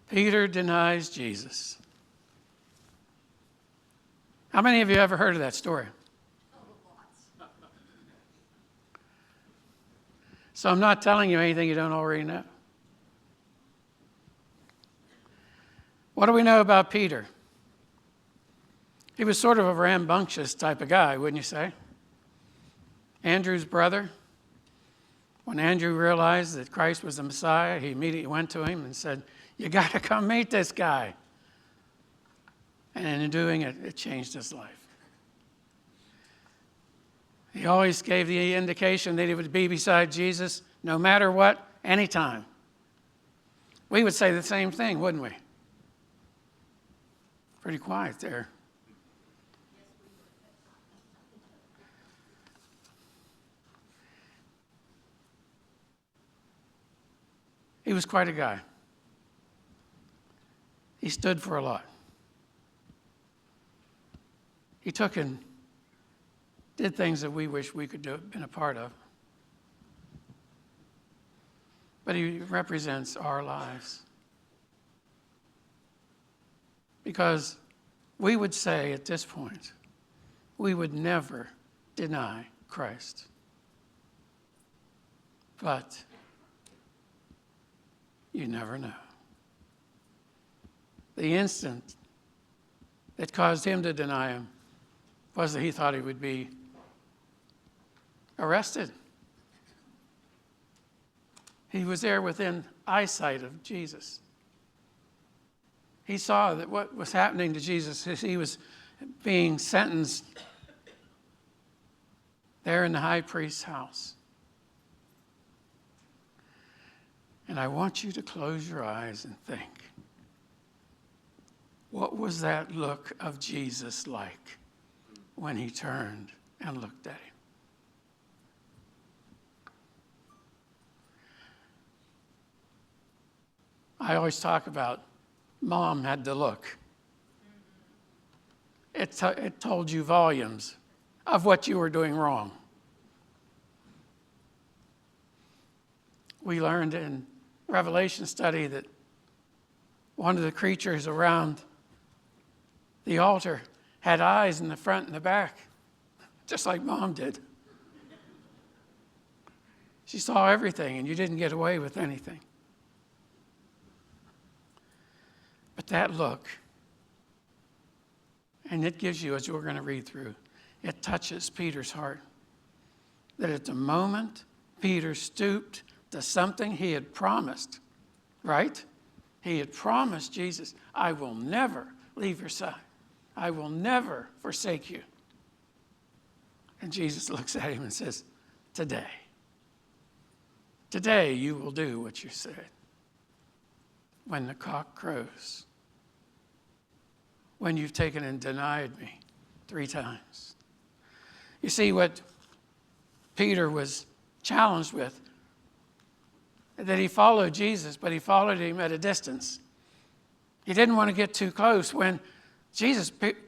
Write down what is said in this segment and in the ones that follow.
Peter denies Jesus. How many of you ever heard of that story? So I'm not telling you anything you don't already know. What do we know about Peter? He was sort of a rambunctious type of guy, wouldn't you say? Andrew's brother. When Andrew realized that Christ was the Messiah, he immediately went to him and said, "You got to come meet this guy." And in doing it, it changed his life. He always gave the indication that he would be beside Jesus no matter what, anytime. We would say the same thing, wouldn't we? Pretty quiet there. He was quite a guy. He stood for a lot. He took and did things that we wish we could have been a part of. But he represents our lives. Because we would say at this point, we would never deny Christ. But you never know. The instant that caused him to deny him was that he thought he would be arrested. He was there within eyesight of Jesus. He saw that what was happening to Jesus as he was being sentenced there in the high priest's house. And I want you to close your eyes and think, what was that look of Jesus like when he turned and looked at him? I always talk about Mom had the look. It told you volumes of what you were doing wrong. We learned in Revelation study that one of the creatures around the altar had eyes in the front and the back, just like Mom did. She saw everything, and you didn't get away with anything. But that look, and it gives you, as we're going to read through, it touches Peter's heart. That at the moment Peter stooped to something he had promised, right? He had promised Jesus, "I will never leave your side. I will never forsake you." And Jesus looks at him and says, today you will do what you said. When the cock crows, when you've taken and denied me 3 times. You see what Peter was challenged with, that he followed Jesus, but he followed him at a distance. He didn't want to get too close when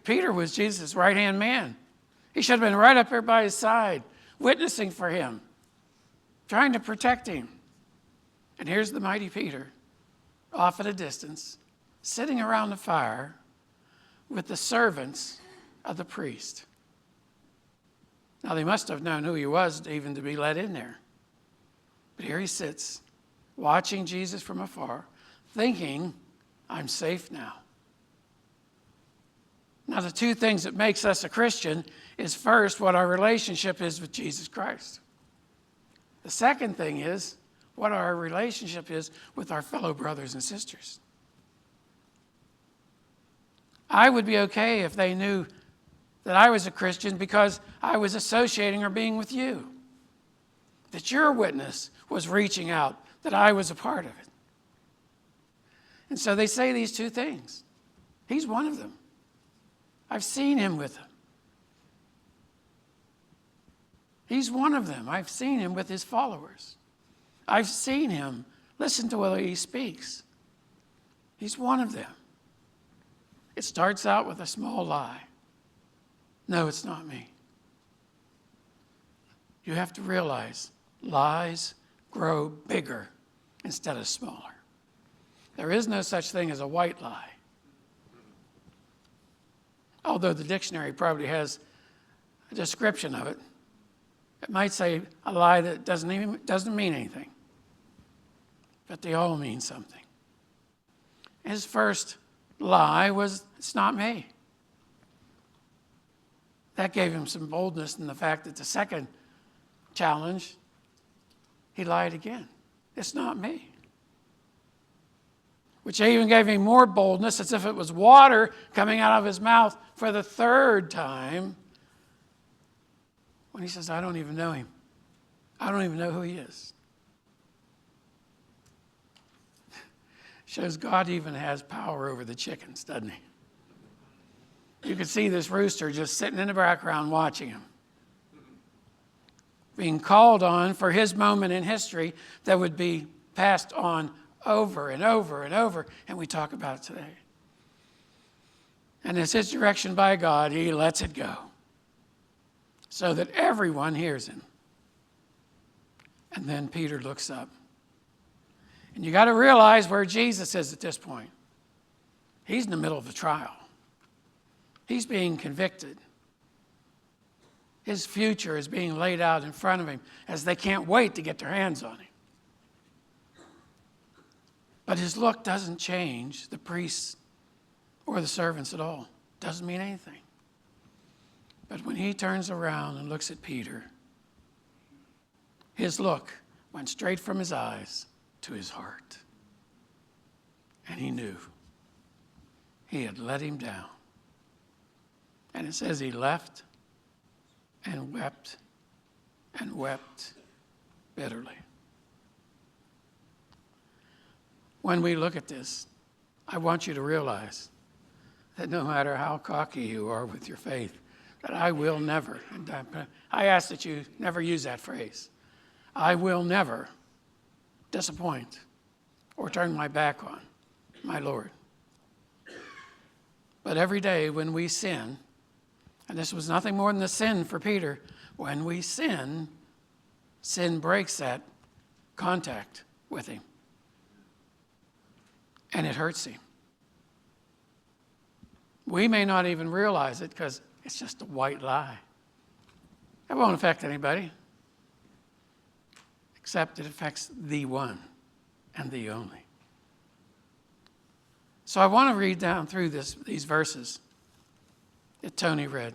Peter was Jesus' right-hand man. He should have been right up there by his side, witnessing for him, trying to protect him. And here's the mighty Peter, off at a distance, sitting around the fire with the servants of the priest. Now, they must have known who he was even to be let in there. But here he sits, watching Jesus from afar, thinking, I'm safe now. Now, the 2 things that makes us a Christian is first, what our relationship is with Jesus Christ. The second thing is what our relationship is with our fellow brothers and sisters. I would be okay if they knew that I was a Christian because I was associating or being with you. That your witness was reaching out, that I was a part of it. And so they say these 2 things. He's one of them. I've seen him with them. He's one of them. I've seen him with his followers. I've seen him listen to what he speaks. He's one of them. It starts out with a small lie. No, it's not me. You have to realize lies grow bigger instead of smaller. There is no such thing as a white lie. Although the dictionary probably has a description of it. It might say a lie that doesn't mean anything. But they all mean something. His first lie was, it's not me. That gave him some boldness in the fact that the second challenge, he lied again. It's not me. Which even gave him more boldness, as if it was water coming out of his mouth for the third time, when he says, I don't even know him. I don't even know who he is. Shows God even has power over the chickens, doesn't he? You could see this rooster just sitting in the background watching him, being called on for his moment in history that would be passed on over and over and over, and we talk about it today. And it's his direction by God, he lets it go so that everyone hears him. And then Peter looks up. And you got to realize where Jesus is at this point. He's in the middle of a trial. He's being convicted. His future is being laid out in front of him as they can't wait to get their hands on him. But his look doesn't change the priests or the servants at all. Doesn't mean anything. But when he turns around and looks at Peter, his look went straight from his eyes to his heart. And he knew he had let him down. And it says he left and wept bitterly. When we look at this, I want you to realize that no matter how cocky you are with your faith, that I will never, and I ask that you never use that phrase, I will never disappoint or turn my back on my Lord. But every day when we sin, and this was nothing more than a sin for Peter, when we sin, sin breaks that contact with him. And it hurts him. We may not even realize it because it's just a white lie. It won't affect anybody, except it affects the one and the only. So I want to read down through these verses that Tony read,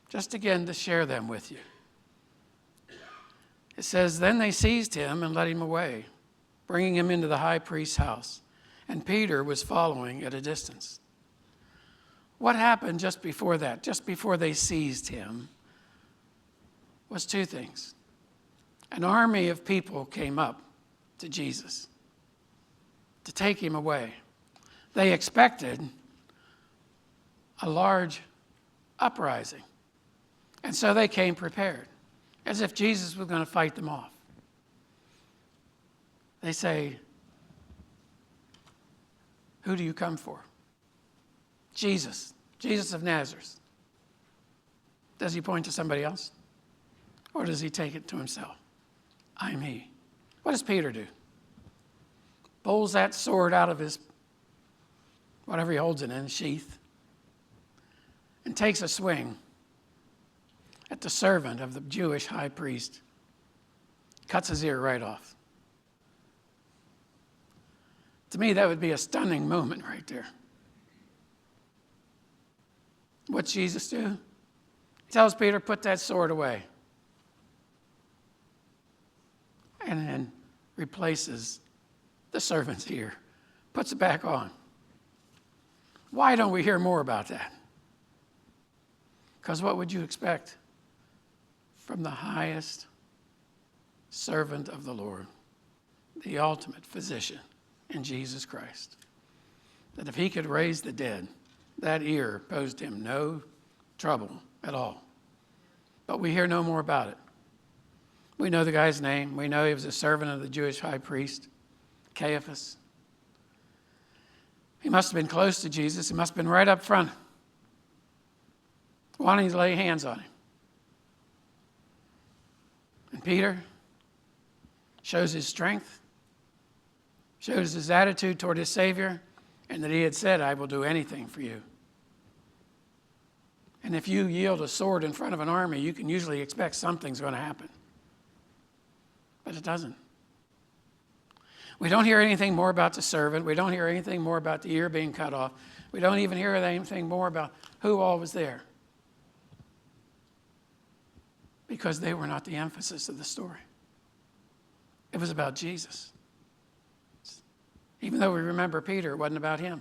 just again to share them with you. It says, then they seized him and led him away, bringing him into the high priest's house. And Peter was following at a distance. What happened just before that, just before they seized him, was two things. An army of people came up to Jesus to take him away. They expected a large uprising. And so they came prepared, as if Jesus was going to fight them off. They say, who do you come for? Jesus of Nazareth. Does he point to somebody else? Or does he take it to himself? I'm he. What does Peter do? Pulls that sword out of his, whatever he holds it in, sheath, and takes a swing at the servant of the Jewish high priest. Cuts his ear right off. To me, that would be a stunning moment right there. What's Jesus do? He tells Peter, put that sword away. And then replaces the servant's ear. Puts it back on. Why don't we hear more about that? Because what would you expect from the highest servant of the Lord, the ultimate physician in Jesus Christ? That if he could raise the dead, that ear posed him no trouble at all. But we hear no more about it. We know the guy's name. We know he was a servant of the Jewish high priest, Caiaphas. He must have been close to Jesus. He must have been right up front, wanting to lay hands on him. And Peter shows his strength, shows his attitude toward his Savior, and that he had said, I will do anything for you. And if you yield a sword in front of an army, you can usually expect something's going to happen. But it doesn't. We don't hear anything more about the servant. We don't hear anything more about the ear being cut off. We don't even hear anything more about who all was there. Because they were not the emphasis of the story. It was about Jesus. Even though we remember Peter, it wasn't about him.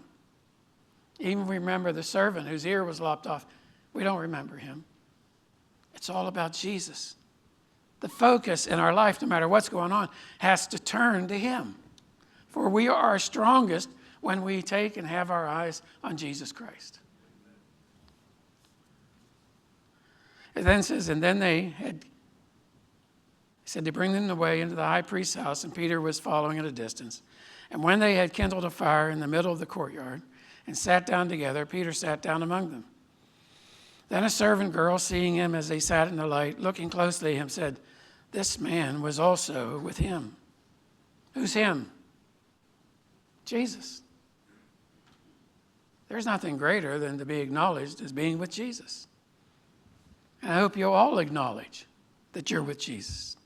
Even we remember the servant whose ear was lopped off, we don't remember him. It's all about Jesus. The focus in our life, no matter what's going on, has to turn to him. For we are strongest when we take and have our eyes on Jesus Christ. It then says, and then they said to bring them away into the high priest's house, and Peter was following at a distance. And when they had kindled a fire in the middle of the courtyard and sat down together, Peter sat down among them. Then a servant girl, seeing him as they sat in the light, looking closely at him, said, this man was also with him. Who's him? Jesus. There's nothing greater than to be acknowledged as being with Jesus. And I hope you'll all acknowledge that you're with Jesus.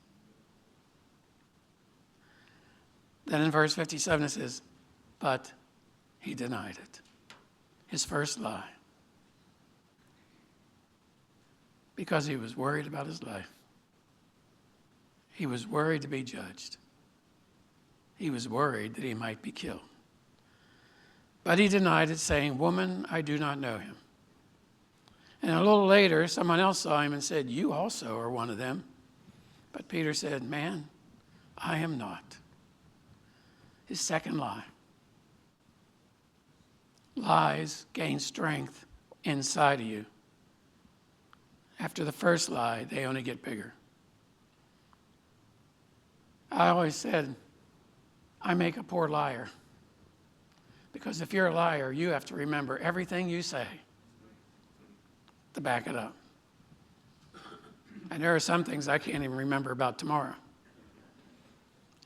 Then in verse 57 it says, but he denied it. His first lie. Because he was worried about his life. He was worried to be judged. He was worried that he might be killed. But he denied it, saying, woman, I do not know him. And a little later, someone else saw him and said, you also are one of them. But Peter said, man, I am not. His second lie. Lies gain strength inside of you. After the first lie, they only get bigger. I always said, I make a poor liar. Because if you're a liar, you have to remember everything you say to back it up. And there are some things I can't even remember about tomorrow.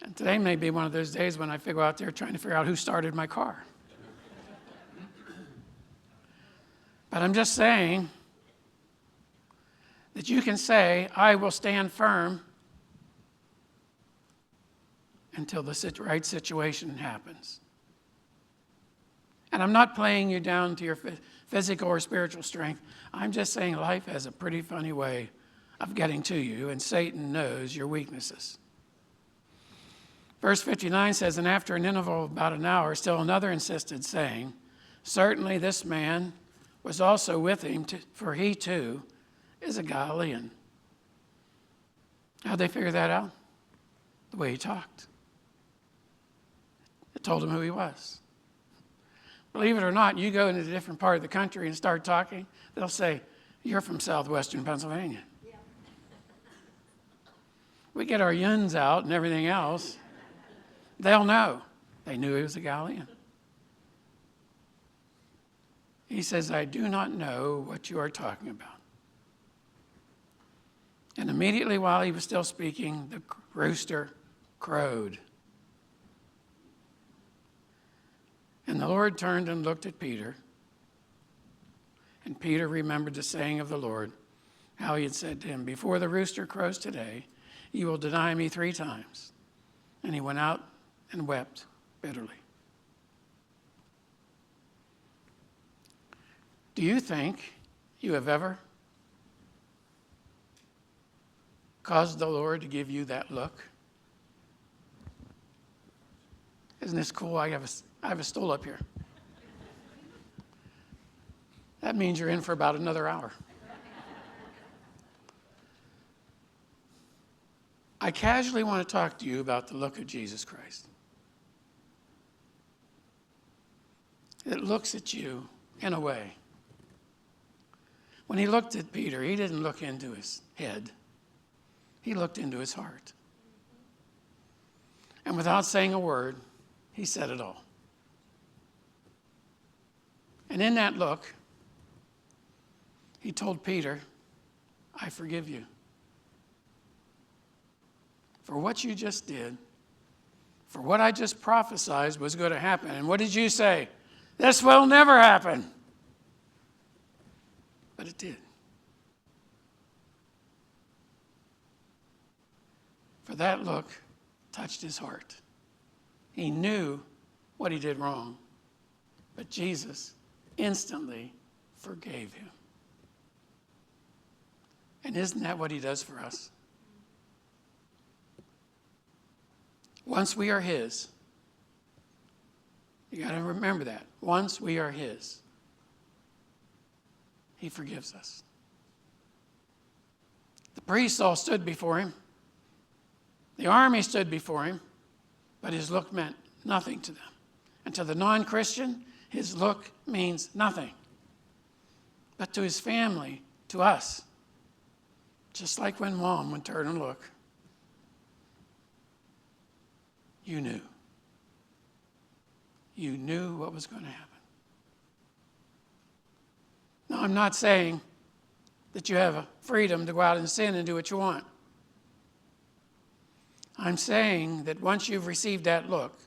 And today may be one of those days when I go out there trying to figure out who started my car. But I'm just saying that you can say, I will stand firm until the right situation happens. And I'm not playing you down to your physical or spiritual strength. I'm just saying life has a pretty funny way of getting to you, and Satan knows your weaknesses. Verse 59 says, and after an interval of about an hour, still another insisted, saying, certainly this man was also with him, for he too is a Galilean. How'd they figure that out? The way he talked. It told them who he was. Believe it or not, you go into a different part of the country and start talking, they'll say, you're from southwestern Pennsylvania. Yeah. We get our yuns out and everything else. They'll know. They knew he was a Galilean. He says, I do not know what you are talking about. And immediately while he was still speaking, the rooster crowed. And the Lord turned and looked at Peter. And Peter remembered the saying of the Lord, how he had said to him, before the rooster crows today, you will deny me 3 times. And he went out and wept bitterly. Do you think you have ever caused the Lord to give you that look? Isn't this cool? I have a stool up here. That means you're in for about another hour. I casually want to talk to you about the look of Jesus Christ. It looks at you in a way. When he looked at Peter, he didn't look into his head. He looked into his heart. And without saying a word, he said it all. And in that look, he told Peter, I forgive you for what you just did, for what I just prophesied was going to happen. And what did you say? This will never happen. But it did. For that look touched his heart. He knew what he did wrong, but Jesus instantly forgave him. And isn't that what he does for us? Once we are his, you got to remember that. Once we are his, he forgives us. The priests all stood before him. The army stood before him, but his look meant nothing to them. And to the non-Christian, his look means nothing. But to his family, to us, just like when Mom would turn and look, you knew. You knew what was going to happen. Now, I'm not saying that you have a freedom to go out and sin and do what you want. I'm saying that once you've received that look,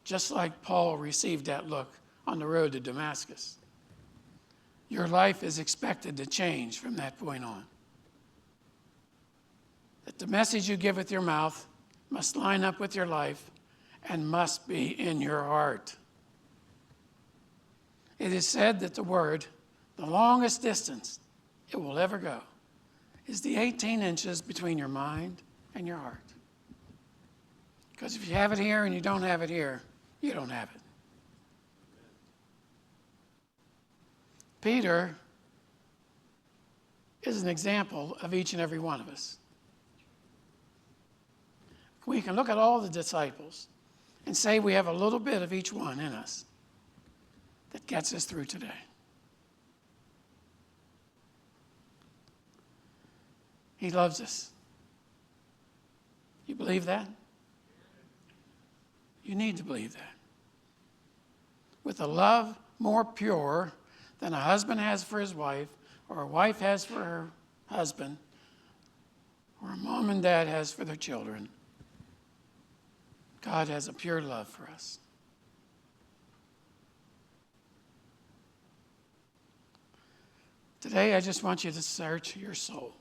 just like Paul received that look on the road to Damascus, your life is expected to change from that point on. That the message you give with your mouth must line up with your life and must be in your heart. It is said that the word, the longest distance it will ever go, is the 18 inches between your mind and your heart. Because if you have it here and you don't have it here, you don't have it. Peter is an example of each and every one of us. We can look at all the disciples and say we have a little bit of each one in us that gets us through today. He loves us. You believe that? You need to believe that. With a love more pure than a husband has for his wife, or a wife has for her husband, or a mom and dad has for their children, God has a pure love for us. Today, I just want you to search your soul.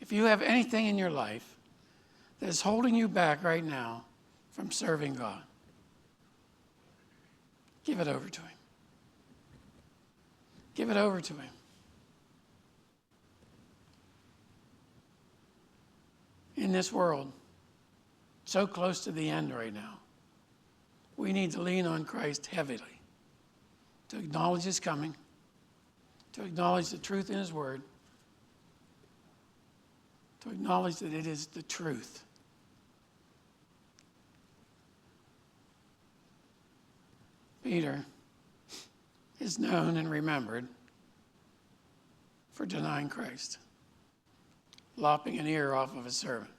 If you have anything in your life that is holding you back right now from serving God, give it over to him. Give it over to him. In this world, so close to the end right now, we need to lean on Christ heavily, to acknowledge his coming, to acknowledge the truth in his word, to acknowledge that it is the truth. Peter is known and remembered for denying Christ, lopping an ear off of a servant,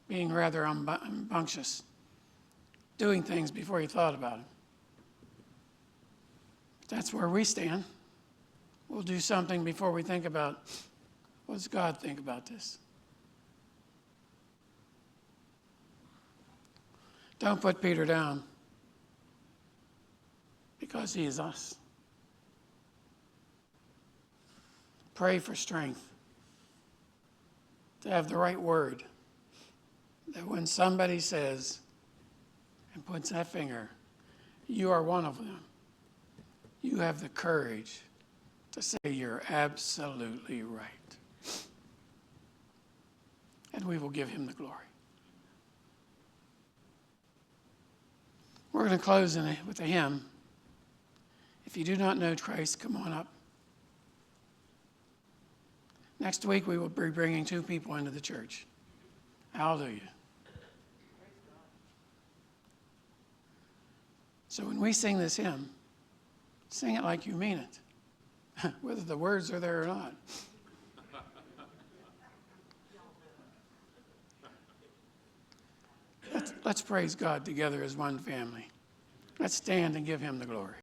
being rather rambunctious, doing things before he thought about it. That's where we stand. We'll do something before we think about, what does God think about this? Don't put Peter down, because he is us. Pray for strength to have the right word, that when somebody says and puts that finger, you are one of them, you have the courage to say you're absolutely right. And we will give him the glory. We're going to close with a hymn. If you do not know Christ, come on up. Next week, we will be bringing 2 people into the church. Hallelujah. So when we sing this hymn, sing it like you mean it, whether the words are there or not. Let's praise God together as one family. Let's stand and give him the glory.